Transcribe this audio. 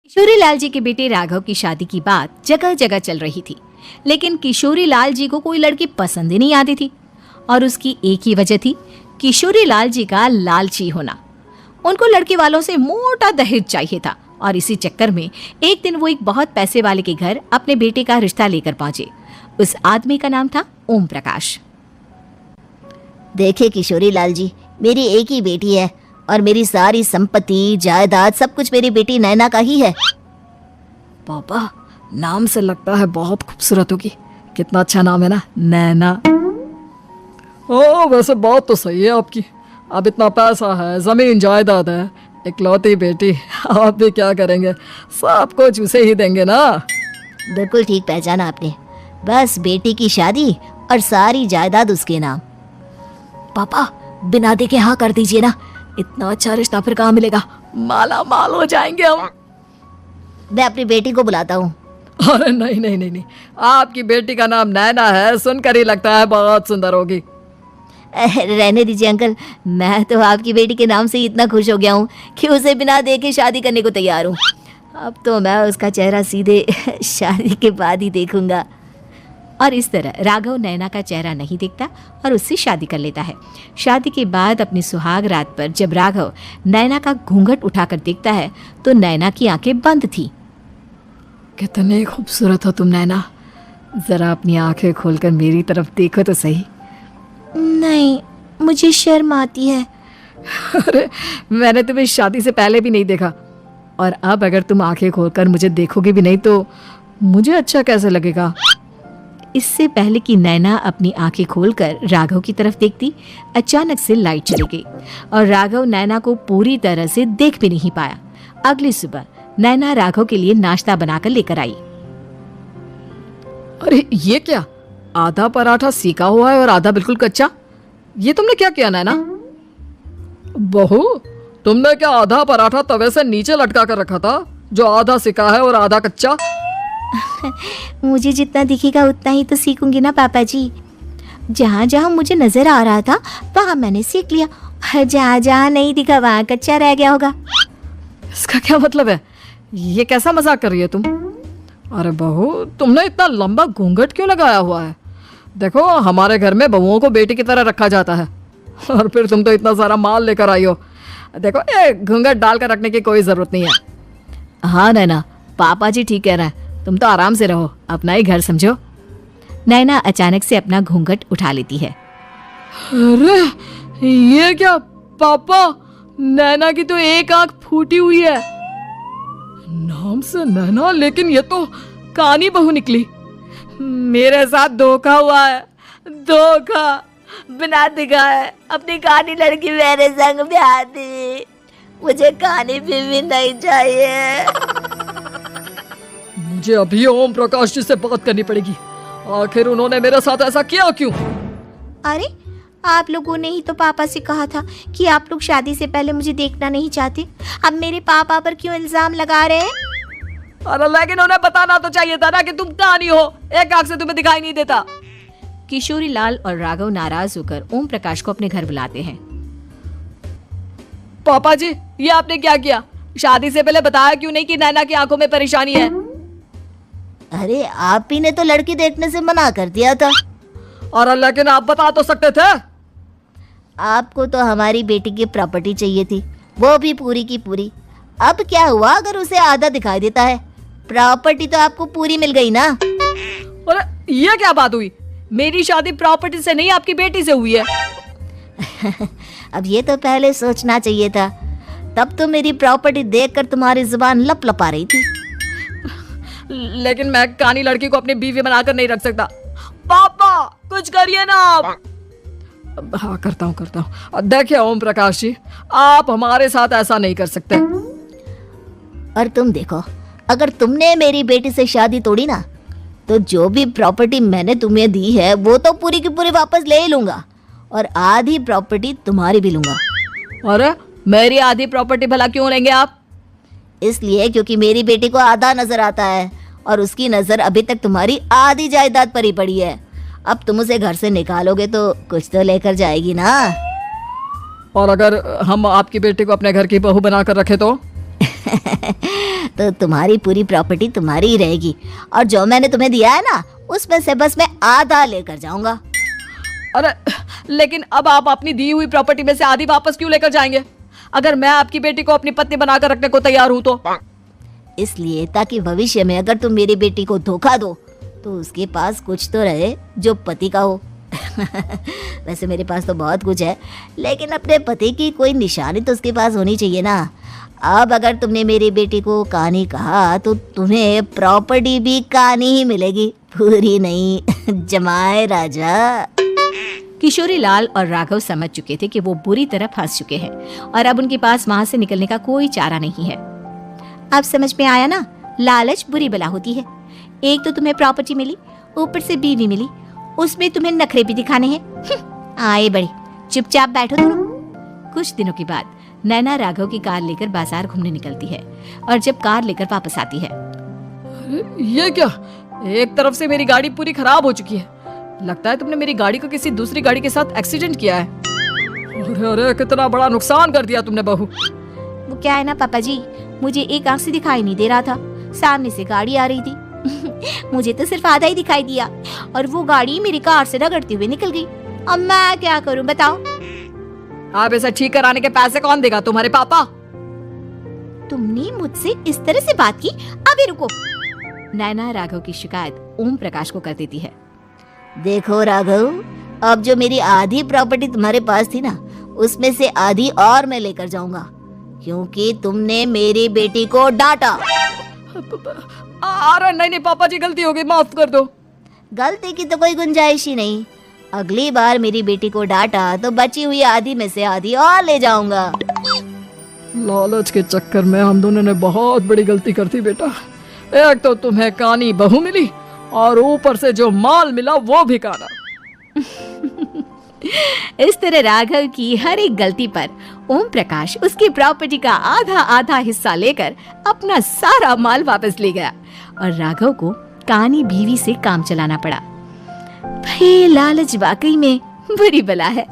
किशोरी लाल जी के बेटे राघव की शादी की बात जगह जगह चल रही थी, लेकिन किशोरी लाल जी को कोई लड़की पसंद ही नहीं आती थी। और उसकी एक ही वजह थी, किशोरी लाल जी का लालची होना। उनको लड़के वालों से मोटा दहेज चाहिए था और इसी चक्कर में एक दिन वो एक बहुत पैसे वाले के घर अपने बेटे का रिश्ता लेकर पहुंचे। उस आदमी का नाम था ओम प्रकाश। देखे किशोरी लाल जी, मेरी एक ही बेटी है और मेरी सारी संपत्ति जायदाद सब कुछ मेरी बेटी नैना का ही है। पापा, नाम से लगता है बहुत खूबसूरत होगी। कितना अच्छा नाम है ना, नैना। ओ, वैसे बात तो सही है आपकी। अब इतना पैसा है, जमीन जायदाद है, इकलौती बेटी, आप भी क्या करेंगे? सब कुछ उसे ही देंगे ना। बिल्कुल ठीक पहचाना आपने। बस बेटी की शादी और सारी जायदाद उसके नाम। पापा, बिना देखे हाँ कर दीजिए ना। इतना अच्छा रिश्ता फिर कहाँ मिलेगा? माला माल हो जाएंगे हम। मैं अपनी बेटी को बुलाता हूँ। अरे नहीं नहीं नहीं नहीं, आपकी बेटी का नाम नैना है, सुनकर ही लगता है बहुत सुंदर होगी। रहने दीजिए अंकल, मैं तो आपकी बेटी के नाम से ही इतना खुश हो गया हूँ कि उसे बिना देखे शादी करने को तैयार हूँ। अब तो मैं उसका चेहरा सीधे शादी के बाद ही देखूंगा। और इस तरह राघव नैना का चेहरा नहीं देखता और उससे शादी कर लेता है। शादी के बाद अपनी सुहाग रात पर जब राघव नैना का घूंघट उठाकर देखता है तो नैना की आंखें बंद थी। कितनी खूबसूरत हो तुम नैना, जरा अपनी आंखें खोलकर मेरी तरफ देखो तो सही। नहीं, मुझे शर्म आती है। अरे, मैंने तुम्हें शादी से पहले भी नहीं देखा और अब अगर तुम आंखें खोलकर मुझे देखोगे भी नहीं तो मुझे अच्छा कैसे लगेगा? इससे पहले कि नैना अपनी आंखें खोलकर राघव की तरफ देखती, अचानक से लाइट चली गई और राघव नैना को पूरी तरह से देख भी नहीं पाया। अगली सुबह नैना राघव के लिए नाश्ता बनाकर लेकर आई। अरे ये क्या, आधा पराठा सेका हुआ है और आधा बिल्कुल कच्चा। ये तुमने क्या किया नैना? बहू, तुमने क्या आधा पराठा तवे से नीचे लटका कर रखा था जो आधा सेका है और आधा कच्चा? मुझे जितना दिखेगा उतना ही तो सीखूंगी ना पापा जी। जहाँ जहाँ मुझे नजर आ रहा था वहाँ मैंने सीख लिया, जहाँ जहाँ नहीं दिखा वहाँ कच्चा रह गया होगा। इसका क्या मतलब है? ये कैसा मजाक कर रही है तुम? अरे बहू, तुमने इतना लंबा घूंघट क्यों लगाया हुआ है? देखो, हमारे घर में बहुओं को बेटी की तरह रखा जाता है और फिर तुम तो इतना सारा माल लेकर आई हो। देखो, ये घूंघट डालकर रखने की कोई जरूरत नहीं है। हाँ नैना, पापा जी ठीक कह रहे हैं, तुम तो आराम से रहो, अपना ही घर समझो। नैना अचानक से अपना घूंघट उठा लेती है। अरे ये क्या पापा, नैना की तो एक आंख फूटी हुई है। नाम से नैना, लेकिन ये तो कानी बहू निकली। मेरे साथ धोखा हुआ है, धोखा। बिना दिखाए अपनी कानी लड़की मेरे संग ब्याह दी। मुझे कानी भी नहीं चाहिए। मुझे अभी ओम प्रकाश जी से बात करनी पड़ेगी। आखिर उन्होंने मेरे साथ ऐसा किया क्यों? अरे, आप लोगों ने ही तो पापा से कहा था कि आप लोग शादी से पहले मुझे देखना नहीं चाहते। अब मेरे पापा पर क्यों इल्जाम लगा रहे हैं? अरे लेकिन उन्हें बताना तो चाहिए था ना कि तुम कानी हो, एक आंख से तुम्हें दिखाई नहीं देता। किशोरी लाल और राघव नाराज होकर ओम प्रकाश को अपने घर बुलाते हैं। पापा जी, ये आपने क्या किया? शादी से पहले बताया क्यों नहीं कि नैना की आंखों में परेशानी है? अरे, आप ही ने तो लड़की देखने से मना कर दिया था। और लेकिन आप बता तो सकते थे। आपको तो हमारी बेटी की प्रॉपर्टी चाहिए थी, वो भी पूरी की पूरी। अब क्या हुआ अगर उसे आधा दिखाई देता है? प्रॉपर्टी तो आपको पूरी मिल गई ना। अरे ये क्या बात हुई? मेरी शादी प्रॉपर्टी से नहीं, आपकी बेटी से हुई है। अब ये तो पहले सोचना चाहिए था। तब तो मेरी प्रॉपर्टी देखकर तुम्हारी जुबान लप लपा रही थी। लेकिन मैं कानी लड़की को अपनी बीवी बनाकर नहीं रख सकता। पापा, कुछ करिए ना आप। हाँ, करता हूँ। देखिए ओम प्रकाश जी, आप हमारे साथ ऐसा नहीं कर सकते। और तुम देखो, अगर तुमने मेरी बेटी से शादी तोड़ी ना तो जो भी प्रॉपर्टी मैंने तुम्हें दी है वो तो पूरी की पूरी वापस ले ही लूंगा और आधी प्रॉपर्टी तुम्हारी भी लूंगा। अरे, मेरी आधी प्रॉपर्टी भला क्यों लेंगे आप? इसलिए क्योंकि मेरी बेटी को आधा नजर आता है और उसकी नजर अभी तक तुम्हारी आधी जायदाद पर ही पड़ी है। अब तुम उसे घर से निकालोगे तो कुछ तो लेकर जाएगी ना। और अगर हम आपकी बेटी को अपने घर की बहू बनाकर रखे तो? तो तुम्हारी पूरी प्रॉपर्टी तुम्हारी ही रहेगी, और जो मैंने तुम्हें दिया है ना उसमें से बस मैं आधा लेकर जाऊंगा। अरे लेकिन अब आप अपनी दी हुई प्रॉपर्टी में से आधी वापस क्यों लेकर जाएंगे? अगर मैं आपकी बेटी को अपनी पत्नी बनाकर रखने को तैयार हूं तो। इसलिए ताकि भविष्य में अगर तुम मेरी बेटी को धोखा दो तो उसके पास कुछ तो रहे जो पति का हो। वैसे मेरे पास तो बहुत कुछ है, लेकिन अपने पति की कोई निशानी तो उसके पास होनी चाहिए ना। अब अगर तुमने मेरी बेटी को कानी कहा तो तुम्हें प्रॉपर्टी भी कानी ही मिलेगी, पूरी नहीं। जमाए राजा। किशोरी लाल और राघव समझ चुके थे कि वो बुरी तरह फंस चुके हैं और अब उनके पास वहां से निकलने का कोई चारा नहीं है। अब समझ में आया ना, लालच बुरी बला होती है। एक तो तुम्हें प्रॉपर्टी मिली, ऊपर से बीवी मिली, उसमें तुम्हें नखरे भी दिखाने हैं। आए बड़े, चुपचाप बैठो दोनों। कुछ दिनों के बाद नैना राघव की कार लेकर बाजार घूमने निकलती है और जब कार लेकर वापस आती है, अरे ये क्या, एक तरफ से मेरी गाड़ी पूरी खराब हो चुकी है। लगता है तुमने मेरी गाड़ी को किसी दूसरी गाड़ी के साथ एक्सीडेंट किया है। अरे अरे कितना बड़ा नुकसान कर दिया तुमने बहू। वो क्या है ना पापा जी, मुझे एक आंख से दिखाई नहीं दे रहा था, सामने से गाड़ी आ रही थी। मुझे तो सिर्फ आधा ही दिखाई दिया और वो गाड़ी मेरी कार से रगड़ती हुई निकल गई। अब मैं क्या करूं बताओ? आप इसे ठीक कराने के पैसे कौन देगा? तुम्हारे पापा। तुमने मुझसे इस तरह से बात की? अभी रुको। नैना राघव की शिकायत ओम प्रकाश को कर देती है। देखो राघव, अब जो मेरी आधी प्रॉपर्टी तुम्हारे पास थी ना उसमें से आधी और मैं लेकर जाऊंगा, क्योंकि तुमने मेरी बेटी को डांटा। अरे नहीं पापा जी, गलती हो गई, माफ कर दो। गलती की तो कोई गुंजाइश ही नहीं। अगली बार मेरी बेटी को डांटा तो बची हुई आधी में से आधी और ले जाऊंगा। लालच के चक्कर में हम दोनों ने बहुत बड़ी गलती कर दी बेटा। एक तो तुम्हें कानी बहू मिली और ऊपर से जो माल मिला वो भी काना। इस तरह राघव की हर एक गलती पर ओम प्रकाश उसकी प्रॉपर्टी का आधा आधा हिस्सा लेकर अपना सारा माल वापस ले गया और राघव को कानी बीवी से काम चलाना पड़ा। भाई लालच वाकई में बुरी बला है।